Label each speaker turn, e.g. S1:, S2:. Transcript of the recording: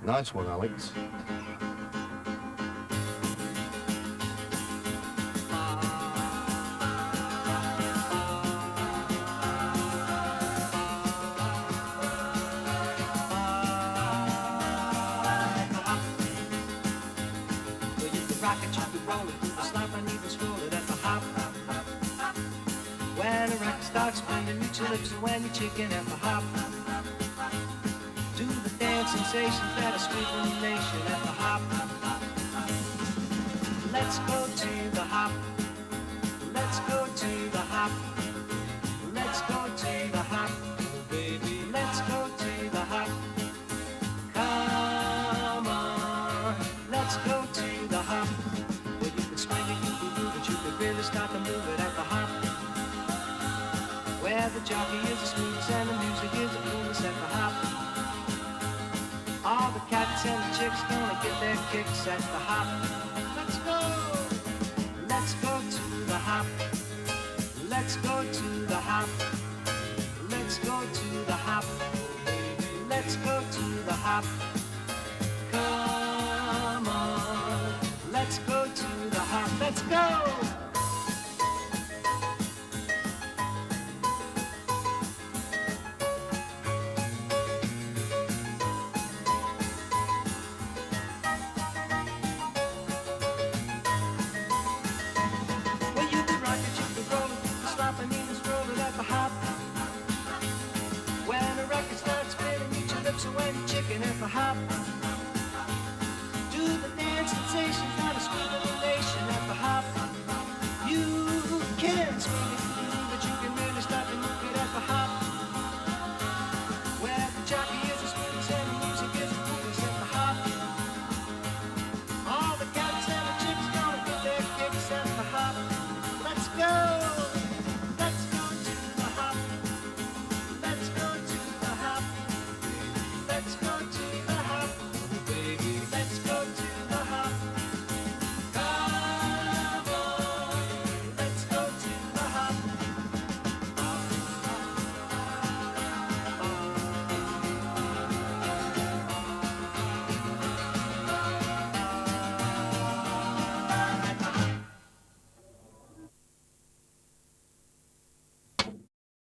S1: Nice one, Alex.
S2: Rocket, you can roll it, do the slap and even scroll it at the hop. When a record starts spinning, reach your lips and when you're chicken at the hop. Do the dance sensations that are sweeping the nation at the hop. Let's go to the hop. Let's go to the hop. Let's go to the hop. Baby, let's go to the hop. Come on, let's go to the hop. Well, you can swing it, you can move it, you can really start to move it at the hop. Where the jockey is the smoothest and the music is the coolest at the hop. All the cats and the chicks gonna get their kicks at the hop. Let's go! Let's go to the hop. Let's go to the hop. Let's go to the hop. Let's go to the hop. Come on. Let's go to the hop. Let's go! Chicken at the hop. Do the dance sensations